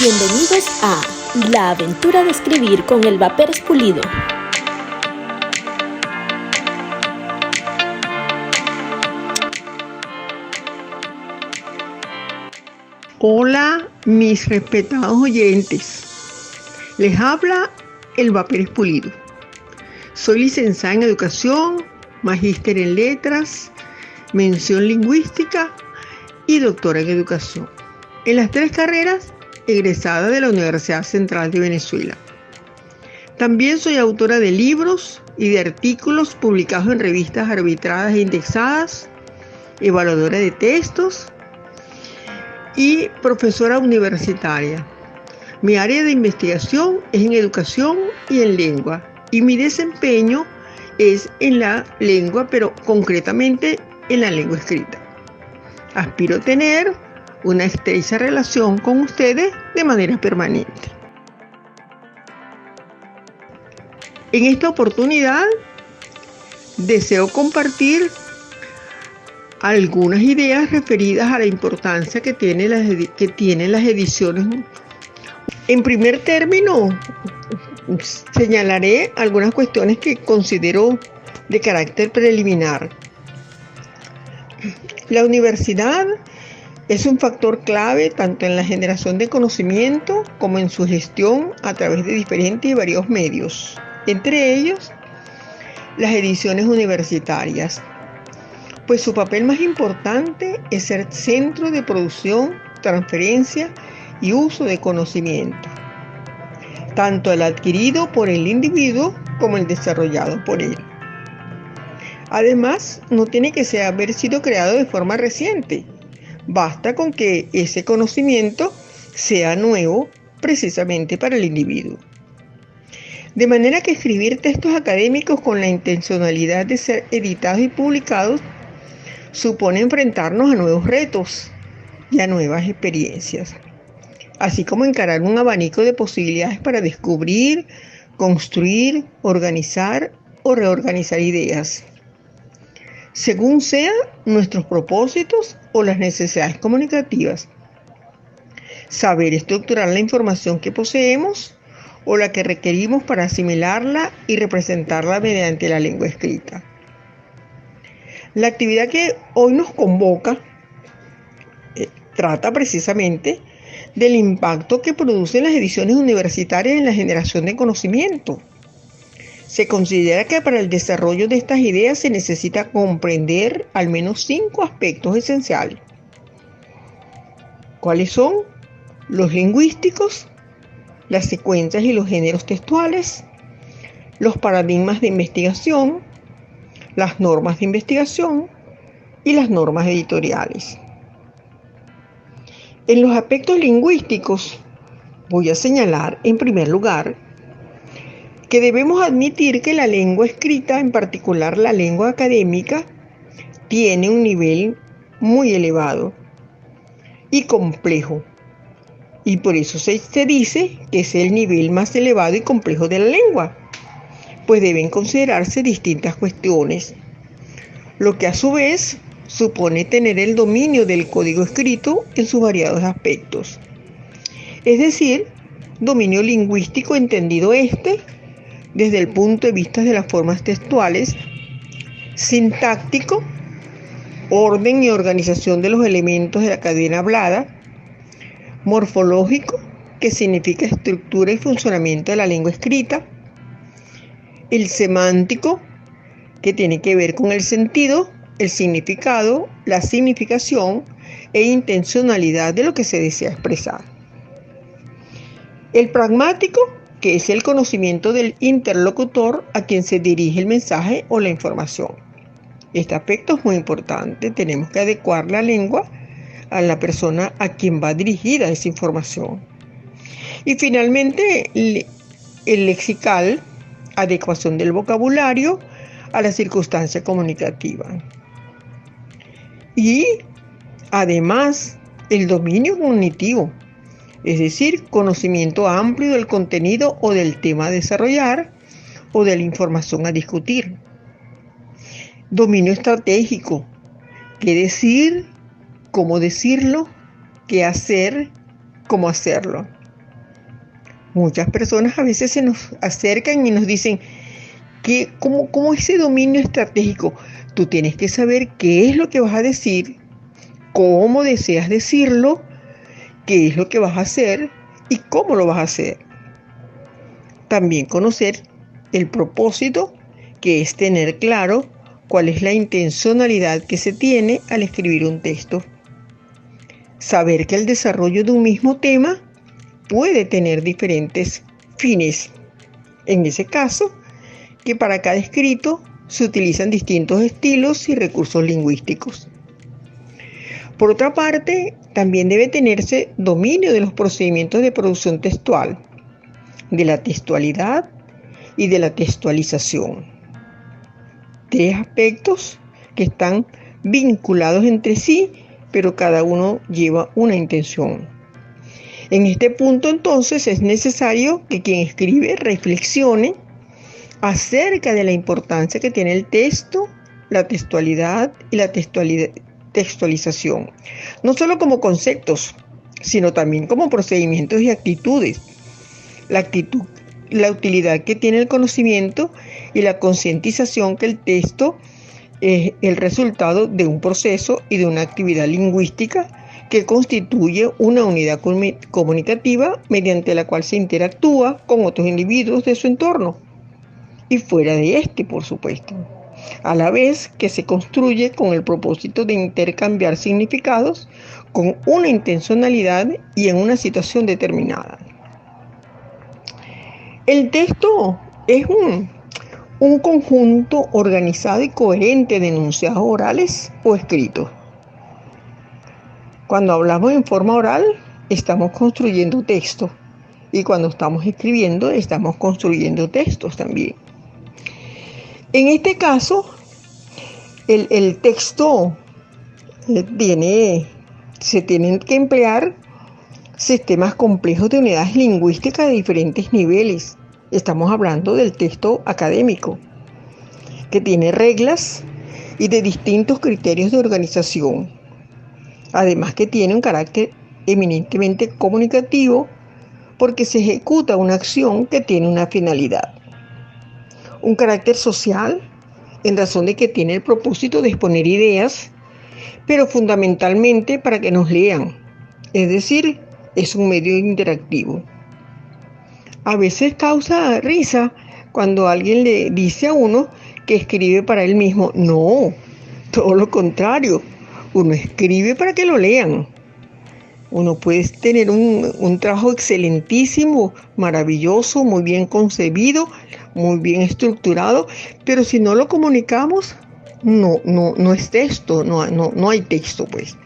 Bienvenidos a La aventura de escribir con Elba Pérez Pulido. Hola, mis respetados oyentes. Les habla Elba Pérez Pulido. Soy licenciada en Educación, magíster en Letras, mención lingüística y doctora en Educación. En las 3 carreras, egresada de la Universidad Central de Venezuela. También soy autora de libros y de artículos publicados en revistas arbitradas e indexadas, evaluadora de textos y profesora universitaria. Mi área de investigación es en educación y en lengua, y mi desempeño es en la lengua, pero concretamente en la lengua escrita. Aspiro a tener una estrecha relación con ustedes de manera permanente. En esta oportunidad deseo compartir algunas ideas referidas a la importancia que tienen las ediciones. En primer término, señalaré algunas cuestiones que considero de carácter preliminar. La universidad es un factor clave tanto en la generación de conocimiento como en su gestión a través de diferentes y varios medios, entre ellos las ediciones universitarias, pues su papel más importante es ser centro de producción, transferencia y uso de conocimiento, tanto el adquirido por el individuo como el desarrollado por él. Además, no tiene que haber sido creado de forma reciente. Basta con que ese conocimiento sea nuevo precisamente para el individuo. De manera que escribir textos académicos con la intencionalidad de ser editados y publicados supone enfrentarnos a nuevos retos y a nuevas experiencias, así como encarar un abanico de posibilidades para descubrir, construir, organizar o reorganizar ideas, según sean nuestros propósitos o las necesidades comunicativas. Saber estructurar la información que poseemos o la que requerimos para asimilarla y representarla mediante la lengua escrita. La actividad que hoy nos convoca trata precisamente del impacto que producen las ediciones universitarias en la generación de conocimiento. Se considera que para el desarrollo de estas ideas se necesita comprender al menos 5 aspectos esenciales. ¿Cuáles son? Los lingüísticos, las secuencias y los géneros textuales, los paradigmas de investigación, las normas de investigación y las normas editoriales. En los aspectos lingüísticos, voy a señalar en primer lugar que debemos admitir que la lengua escrita, en particular la lengua académica, tiene un nivel muy elevado y complejo, y por eso se dice que es el nivel más elevado y complejo de la lengua, pues deben considerarse distintas cuestiones, lo que a su vez supone tener el dominio del código escrito en sus variados aspectos, es decir, dominio lingüístico entendido desde el punto de vista de las formas textuales, sintáctico, orden y organización de los elementos de la cadena hablada, morfológico, que significa estructura y funcionamiento de la lengua escrita, el semántico, que tiene que ver con el sentido, el significado, la significación e intencionalidad de lo que se desea expresar. El pragmático, que es el conocimiento del interlocutor a quien se dirige el mensaje o la información. Este aspecto es muy importante. Tenemos que adecuar la lengua a la persona a quien va dirigida esa información. Y finalmente, el lexical, adecuación del vocabulario a la circunstancia comunicativa. Y además, el dominio cognitivo, es decir, conocimiento amplio del contenido o del tema a desarrollar o de la información a discutir. Dominio estratégico, qué decir, cómo decirlo, qué hacer, cómo hacerlo. Muchas personas a veces se nos acercan y nos dicen que ¿cómo ese dominio estratégico? Tú tienes que saber qué es lo que vas a decir, cómo deseas decirlo, qué es lo que vas a hacer y cómo lo vas a hacer. También conocer el propósito, que es tener claro cuál es la intencionalidad que se tiene al escribir un texto. Saber que el desarrollo de un mismo tema puede tener diferentes fines. En ese caso, que para cada escrito se utilizan distintos estilos y recursos lingüísticos. Por otra parte, también debe tenerse dominio de los procedimientos de producción textual, de la textualidad y de la textualización. 3 aspectos que están vinculados entre sí, pero cada uno lleva una intención. En este punto, entonces, es necesario que quien escribe reflexione acerca de la importancia que tiene el texto, la textualidad y la textualización, no solo como conceptos, sino también como procedimientos y actitudes. La utilidad que tiene el conocimiento y la concientización que el texto es el resultado de un proceso y de una actividad lingüística que constituye una unidad comunicativa mediante la cual se interactúa con otros individuos de su entorno y fuera de este, por supuesto, a la vez que se construye con el propósito de intercambiar significados con una intencionalidad y en una situación determinada. El texto es un conjunto organizado y coherente de enunciados orales o escritos. Cuando hablamos en forma oral, estamos construyendo texto, y cuando estamos escribiendo, estamos construyendo textos también. En este caso, el texto se tienen que emplear sistemas complejos de unidades lingüísticas de diferentes niveles. Estamos hablando del texto académico, que tiene reglas y de distintos criterios de organización. Además que tiene un carácter eminentemente comunicativo porque se ejecuta una acción que tiene una finalidad. Un carácter social en razón de que tiene el propósito de exponer ideas, pero fundamentalmente para que nos lean. Es decir, es un medio interactivo. A veces causa risa cuando alguien le dice a uno que escribe para él mismo. No, todo lo contrario. Uno escribe para que lo lean. Uno puede tener un trabajo excelentísimo, maravilloso, muy bien concebido, muy bien estructurado, pero si no lo comunicamos, no es texto, no hay texto, pues.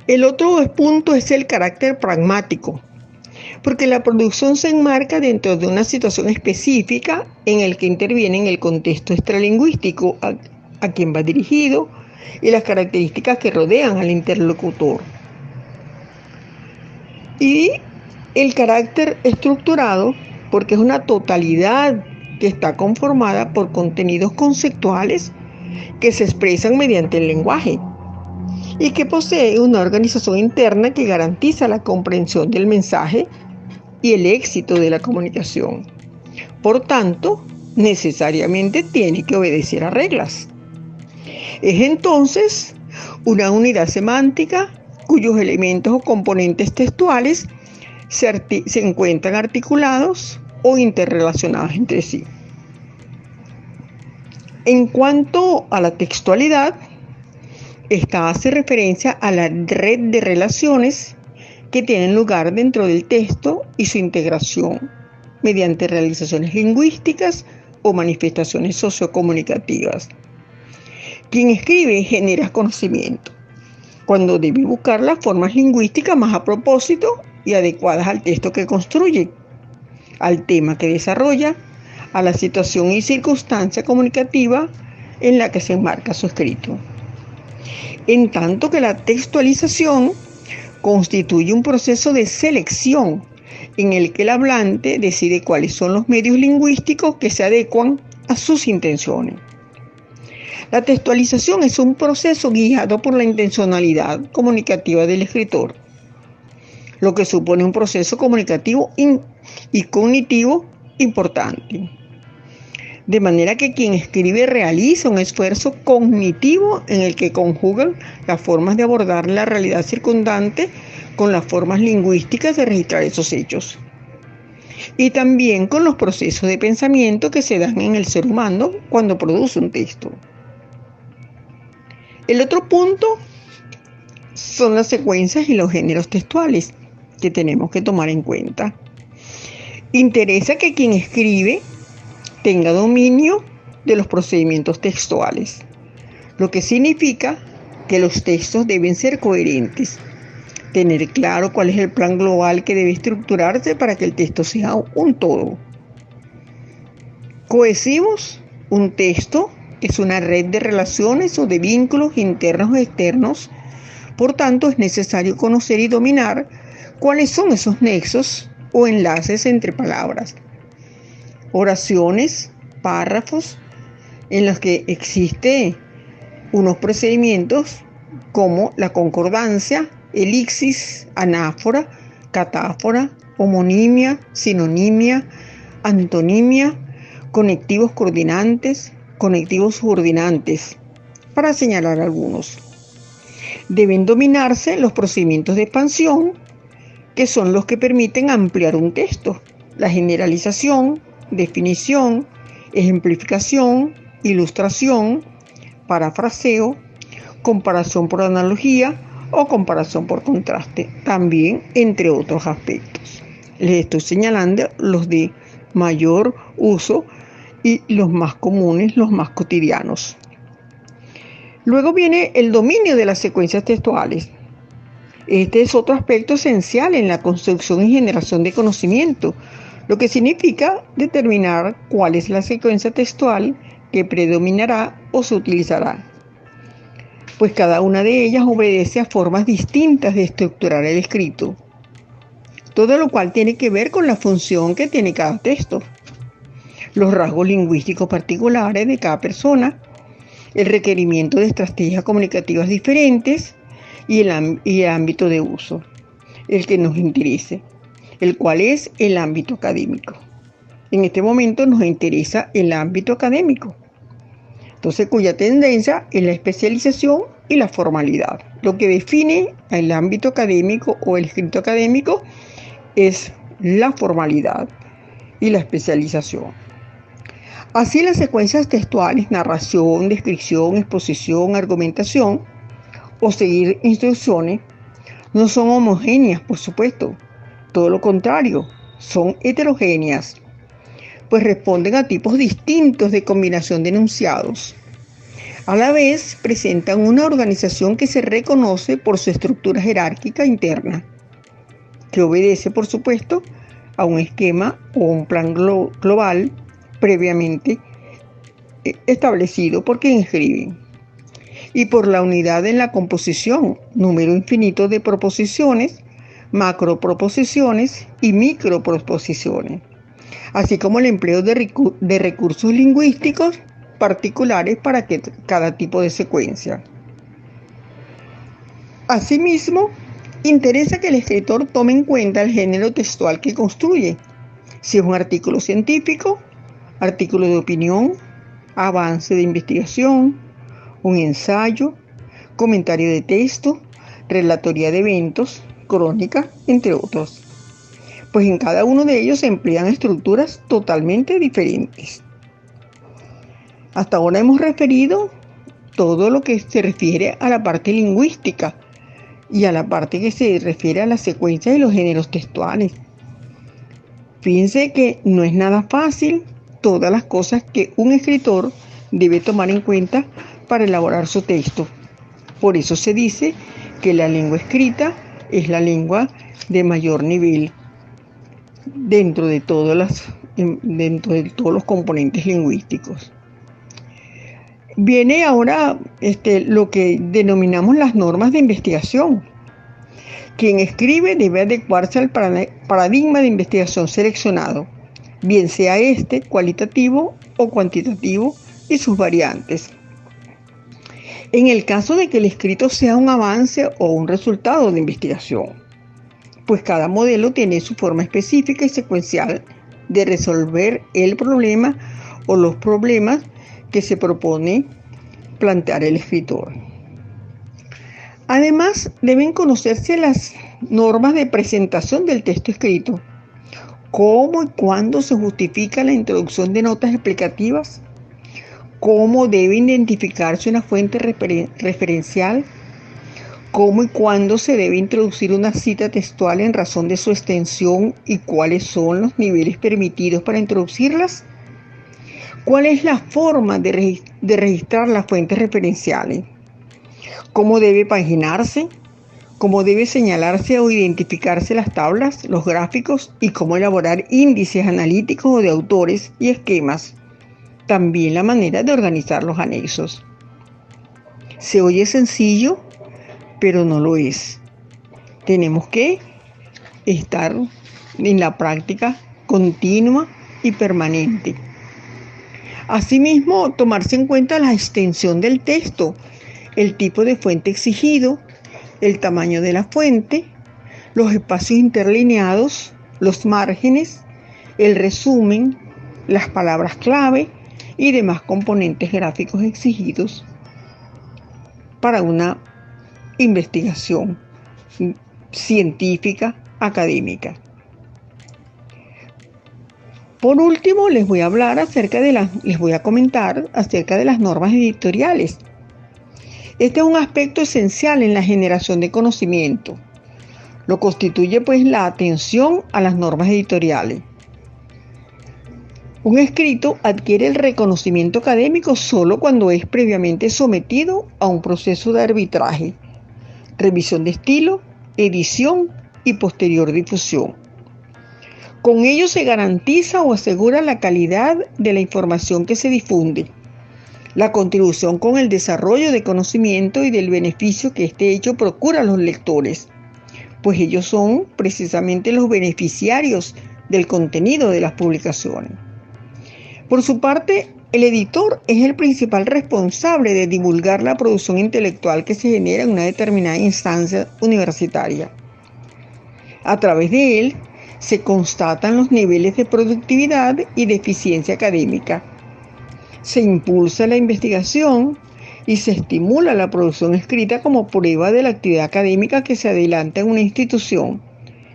El otro punto es el carácter pragmático, porque la producción se enmarca dentro de una situación específica en el que interviene en el contexto extralingüístico a quien va dirigido y las características que rodean al interlocutor. Y el carácter estructurado, porque es una totalidad que está conformada por contenidos conceptuales que se expresan mediante el lenguaje y que posee una organización interna que garantiza la comprensión del mensaje y el éxito de la comunicación. Por tanto, necesariamente tiene que obedecer a reglas. Es entonces una unidad semántica cuyos elementos o componentes textuales se encuentran articulados o interrelacionados entre sí. En cuanto a la textualidad, esta hace referencia a la red de relaciones que tienen lugar dentro del texto y su integración mediante realizaciones lingüísticas o manifestaciones sociocomunicativas. Quien escribe genera conocimiento, cuando debe buscar las formas lingüísticas más a propósito y adecuadas al texto que construye, al tema que desarrolla, a la situación y circunstancia comunicativa en la que se enmarca su escrito. En tanto que la textualización constituye un proceso de selección en el que el hablante decide cuáles son los medios lingüísticos que se adecuan a sus intenciones. La textualización es un proceso guiado por la intencionalidad comunicativa del escritor. lo que supone un proceso comunicativo y cognitivo importante. De manera que quien escribe realiza un esfuerzo cognitivo en el que conjugan las formas de abordar la realidad circundante con las formas lingüísticas de registrar esos hechos. Y también con los procesos de pensamiento que se dan en el ser humano cuando produce un texto. El otro punto son las secuencias y los géneros textuales que tenemos que tomar en cuenta. Interesa que quien escribe tenga dominio de los procedimientos textuales, lo que significa que los textos deben ser coherentes, tener claro cuál es el plan global que debe estructurarse para que el texto sea un todo. Cohesivos, un texto es una red de relaciones o de vínculos internos o externos. Por tanto, es necesario conocer y dominar cuáles son esos nexos o enlaces entre palabras, oraciones, párrafos, en los que existen unos procedimientos como la concordancia, elixis, anáfora, catáfora, homonimia, sinonimia, antonimia, conectivos coordinantes, conectivos subordinantes, para señalar algunos. Deben dominarse los procedimientos de expansión, que son los que permiten ampliar un texto, la generalización, definición, ejemplificación, ilustración, parafraseo, comparación por analogía o comparación por contraste, también entre otros aspectos. Les estoy señalando los de mayor uso y los más comunes, los más cotidianos. Luego viene el dominio de las secuencias textuales. Este es otro aspecto esencial en la construcción y generación de conocimiento, lo que significa determinar cuál es la secuencia textual que predominará o se utilizará, pues cada una de ellas obedece a formas distintas de estructurar el escrito, todo lo cual tiene que ver con la función que tiene cada texto, los rasgos lingüísticos particulares de cada persona, el requerimiento de estrategias comunicativas diferentes y el ámbito de uso, el que nos interese, el cual es el ámbito académico. En este momento nos interesa el ámbito académico, entonces cuya tendencia es la especialización y la formalidad. Lo que define el ámbito académico o el escrito académico es la formalidad y la especialización. Así las secuencias textuales, narración, descripción, exposición, argumentación o seguir instrucciones no son homogéneas, por supuesto. Todo lo contrario, son heterogéneas, pues responden a tipos distintos de combinación de enunciados. A la vez, presentan una organización que se reconoce por su estructura jerárquica interna, que obedece, por supuesto, a un esquema o un plan global previamente establecido por quien escribe, y por la unidad en la composición, número infinito de proposiciones, macroproposiciones y microproposiciones, así como el empleo de recursos lingüísticos particulares para cada tipo de secuencia. Asimismo, interesa que el escritor tome en cuenta el género textual que construye, si es un artículo científico, artículo de opinión, avance de investigación, un ensayo, comentario de texto, relatoría de eventos, crónica, entre otros, pues en cada uno de ellos se emplean estructuras totalmente diferentes. Hasta ahora hemos referido todo lo que se refiere a la parte lingüística y a la parte que se refiere a la secuencia de los géneros textuales. Fíjense que no es nada fácil todas las cosas que un escritor debe tomar en cuenta para elaborar su texto. Por eso se dice que la lengua escrita es la lengua de mayor nivel dentro de todos los componentes lingüísticos. Viene ahora lo que denominamos las normas de investigación. Quien escribe debe adecuarse al paradigma de investigación seleccionado, bien sea cualitativo o cuantitativo y sus variantes. En el caso de que el escrito sea un avance o un resultado de investigación, pues cada modelo tiene su forma específica y secuencial de resolver el problema o los problemas que se propone plantear el escritor. Además, deben conocerse las normas de presentación del texto escrito. ¿Cómo y cuándo se justifica la introducción de notas explicativas? ¿Cómo debe identificarse una fuente referencial? ¿Cómo y cuándo se debe introducir una cita textual en razón de su extensión y cuáles son los niveles permitidos para introducirlas? ¿Cuál es la forma de registrar las fuentes referenciales? ¿Cómo debe paginarse? ¿Cómo debe señalarse o identificarse las tablas, los gráficos y cómo elaborar índices analíticos o de autores y esquemas? También la manera de organizar los anexos. Se oye sencillo, pero no lo es. Tenemos que estar en la práctica continua y permanente. Asimismo, tomarse en cuenta la extensión del texto, el tipo de fuente exigido, el tamaño de la fuente, los espacios interlineados, los márgenes, el resumen, las palabras clave y demás componentes gráficos exigidos para una investigación científica, académica. Por último, les voy a comentar acerca de las normas editoriales. Este es un aspecto esencial en la generación de conocimiento. Lo constituye pues la atención a las normas editoriales. Un escrito adquiere el reconocimiento académico solo cuando es previamente sometido a un proceso de arbitraje, revisión de estilo, edición y posterior difusión. Con ello se garantiza o asegura la calidad de la información que se difunde, la contribución con el desarrollo de conocimiento y del beneficio que este hecho procura a los lectores, pues ellos son precisamente los beneficiarios del contenido de las publicaciones. Por su parte, el editor es el principal responsable de divulgar la producción intelectual que se genera en una determinada instancia universitaria. A través de él se constatan los niveles de productividad y de eficiencia académica. Se impulsa la investigación y se estimula la producción escrita como prueba de la actividad académica que se adelanta en una institución,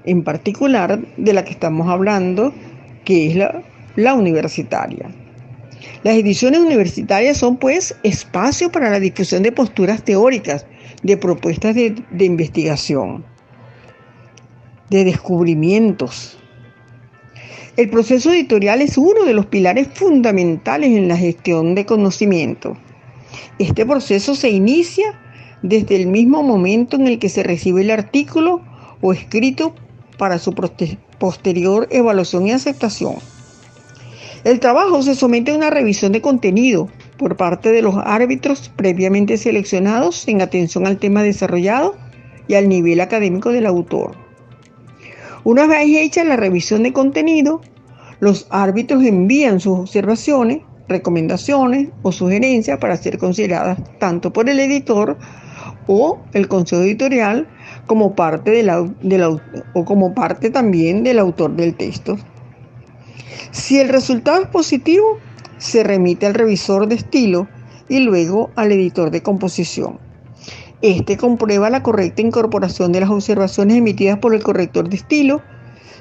en particular de la que estamos hablando, que es la universitaria. Las ediciones universitarias son pues espacio para la difusión de posturas teóricas, de propuestas de investigación, de descubrimientos. El proceso editorial es uno de los pilares fundamentales en la gestión de conocimiento. Este proceso se inicia desde el mismo momento en el que se recibe el artículo o escrito para su posterior evaluación y aceptación. El trabajo se somete a una revisión de contenido por parte de los árbitros previamente seleccionados en atención al tema desarrollado y al nivel académico del autor. Una vez hecha la revisión de contenido, los árbitros envían sus observaciones, recomendaciones o sugerencias para ser consideradas tanto por el editor o el consejo editorial como parte como parte también del autor del texto. Si el resultado es positivo, se remite al revisor de estilo y luego al editor de composición. Este comprueba la correcta incorporación de las observaciones emitidas por el corrector de estilo,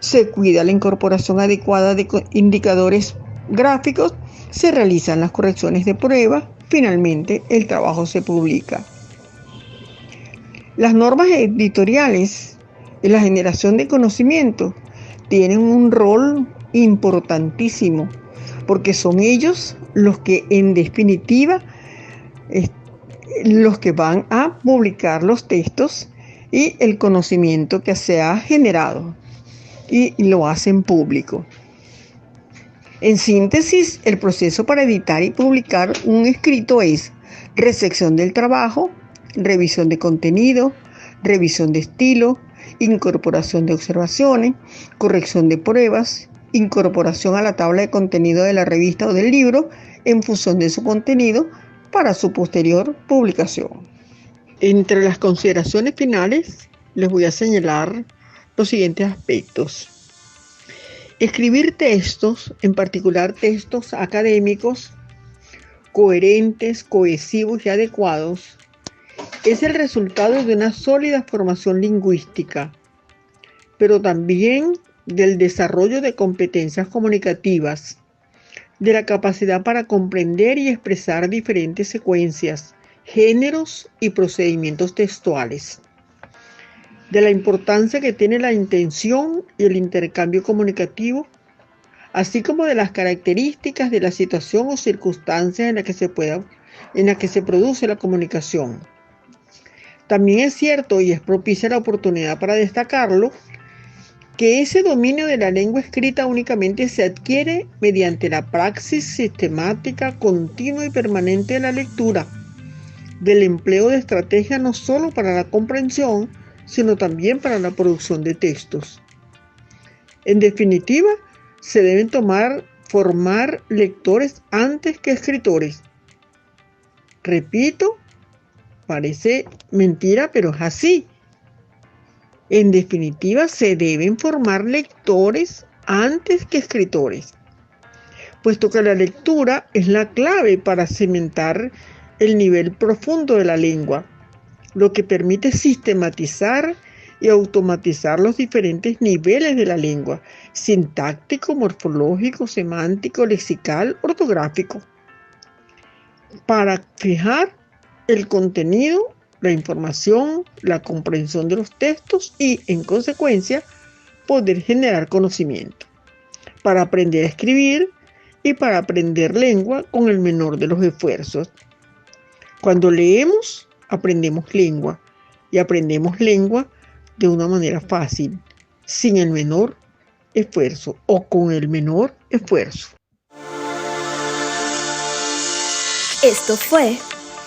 se cuida la incorporación adecuada de indicadores gráficos, se realizan las correcciones de prueba, finalmente el trabajo se publica. Las normas editoriales en la generación de conocimiento tienen un rol importantísimo, porque son ellos los que en definitiva los que van a publicar los textos y el conocimiento que se ha generado y lo hacen público. En síntesis, el proceso para editar y publicar un escrito es recepción del trabajo, revisión de contenido, revisión de estilo, incorporación de observaciones, corrección de pruebas, incorporación a la tabla de contenido de la revista o del libro en función de su contenido para su posterior publicación. Entre las consideraciones finales les voy a señalar los siguientes aspectos. Escribir textos, en particular textos académicos, coherentes, cohesivos y adecuados, es el resultado de una sólida formación lingüística, pero también del desarrollo de competencias comunicativas, de la capacidad para comprender y expresar diferentes secuencias, géneros y procedimientos textuales, de la importancia que tiene la intención y el intercambio comunicativo, así como de las características de la situación o circunstancias en la que se produce la comunicación. También es cierto, y es propicia la oportunidad para destacarlo, que ese dominio de la lengua escrita únicamente se adquiere mediante la praxis sistemática, continua y permanente de la lectura, del empleo de estrategias no solo para la comprensión, sino también para la producción de textos. En definitiva, se deben formar lectores antes que escritores. Repito, parece mentira, pero es así. En definitiva, se deben formar lectores antes que escritores, puesto que la lectura es la clave para cimentar el nivel profundo de la lengua, lo que permite sistematizar y automatizar los diferentes niveles de la lengua: sintáctico, morfológico, semántico, lexical, ortográfico, para fijar el contenido, la información, la comprensión de los textos y, en consecuencia, poder generar conocimiento, para aprender a escribir y para aprender lengua con el menor de los esfuerzos. Cuando leemos, aprendemos lengua, y aprendemos lengua de una manera fácil, sin el menor esfuerzo o con el menor esfuerzo. Esto fue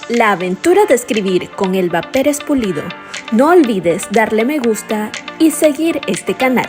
La aventura de escribir con Elba Pérez Pulido. No olvides darle me gusta y seguir este canal.